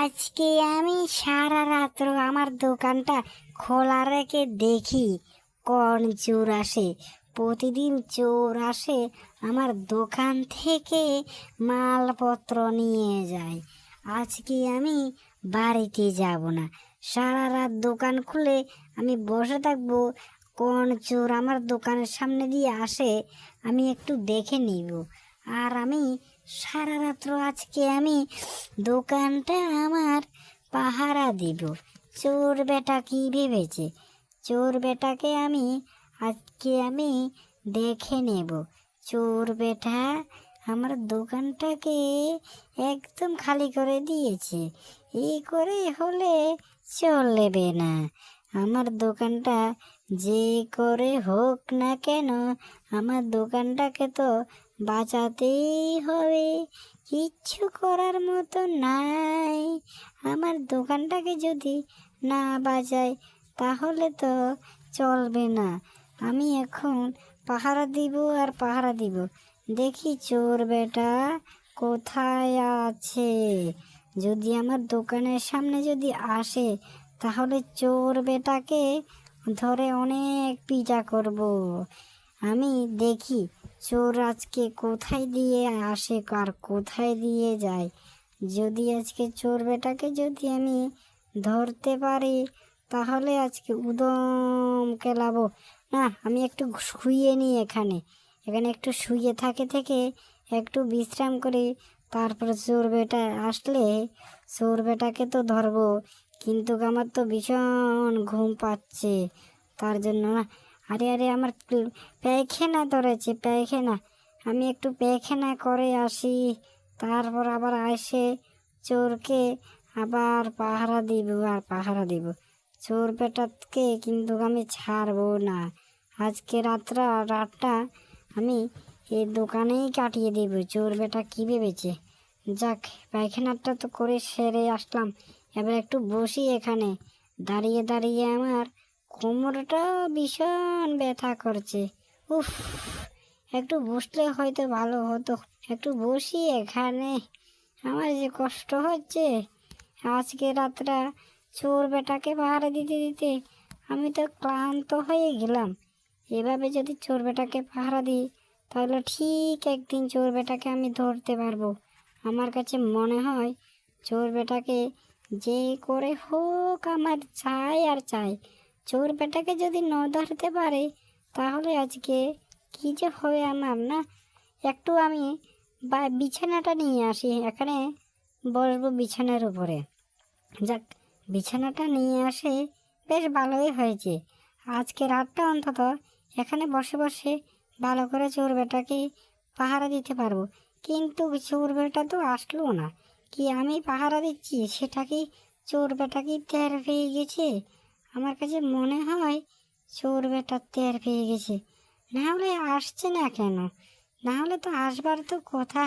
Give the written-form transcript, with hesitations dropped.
আজকে আমি সারা রাত্র আমার দোকানটা খোলা রেখে দেখি কোন চোর আসে। প্রতিদিন চোর আসে আমার দোকান থেকে মালপত্র নিয়ে যায়। আজকে আমি বাড়িতে যাব না, সারা রাত দোকান খুলে আমি বসে থাকবো। কোন চোর আমার দোকানের সামনে দিয়ে আসে আমি একটু দেখে নিব। আর আমি সারা রাত্র আজকে আমি দোকানটা আমার পাহারা দিব। চোর বেটা কি ভেবেছে? চোর বেটাকে আজকে আমি দেখে নেব। চোর বেটা আমার দোকানটাকে একদম খালি করে দিয়েছে। এই করে হলে চলবে না। আমার দোকানটা যে করে হোক না কেন, আমার দোকানটাকে তো বাঁচাতেই হবে। কিচ্ছু করার মতো নাই। আমার দোকানটাকে যদি না বাঁচাই তাহলে তো চলবে না। আমি এখন পাহারা দিব আর পাহারা দিব। দেখি চোর বেটা কোথায় আছে। যদি আমার দোকানের সামনে যদি আসে তাহলে চোর বেটাকে ধরে অনেক পিটা করব। আমি দেখি চোর আজকে কোথায় দিয়ে আসে আর কোথায় দিয়ে যায়। যদি আজকে চোর বেটাকে যদি আমি ধরতে পারি তাহলে আজকে উদম কেলাবো। না, আমি একটু শুয়ে নিই এখানে একটু শুয়ে থেকে একটু বিশ্রাম করি। তারপরে চোর বেটা আসলে চোর বেটাকে তো ধরবো, কিন্তু আমার তো ভীষণ ঘুম পাচ্ছে। তার জন্য না, আরে আরে আমার পায়খানা ধরেছে, পায়খানা। আমি একটু পায়খানা করে আসি, তারপর আবার এসে চোরকে আবার পাহারা দিব আর পাহারা দিব। চোর বেটাকে কিন্তু আমি ছাড়বো না। আজকে রাতটা আমি এই দোকানেই কাটিয়ে দেব। চোর বেটা কী ভেবেছে? যাক, পায়খানাটা তো করে সেরে আসলাম। এবার একটু বসি এখানে। দাঁড়িয়ে দাঁড়িয়ে আমার কোমরটা ভীষণ ব্যথা করছে। উফ, একটু বসলে হয়তো ভালো হতো। একটু বসি এখানে, আমার যে কষ্ট হচ্ছে। আজকে রাতটা চোর বেটাকে পাহারা দিতে দিতে আমি তো ক্লান্ত হয়ে গেলাম। এভাবে যদি চোর বেটাকে পাহারা দিই তাহলে ঠিক একদিন চোর বেটাকে আমি ধরতে পারবো। আমার কাছে মনে হয় চোর বেটাকে যে করে হোক আমার চাই আর চাই। চোর বেটাকে যদি ন ধরতে পারে তাহলে আজকে কী যে হবে আমার। না, একটু আমি বিছানাটা নিয়ে আসি, এখানে বসবো বিছানার উপরে। যাক, বিছানাটা নিয়ে আসে বেশ ভালোই হয়েছে। আজকে রাতটা অন্তত এখানে বসে বসে ভালো করে চোর বেটাকে পাহারা দিতে পারবো। কিন্তু চোর বেটা তো আসলো না। কি আমি পাহারা দিচ্ছি সেটা কি চোর বেটা কি টের পেয়ে গেছে? আমার কাছে মনে হয় চোর বেটা টের পেয়ে গেছে। না হলে আসছে না কেন? না হলে তো আসবার তো কথা।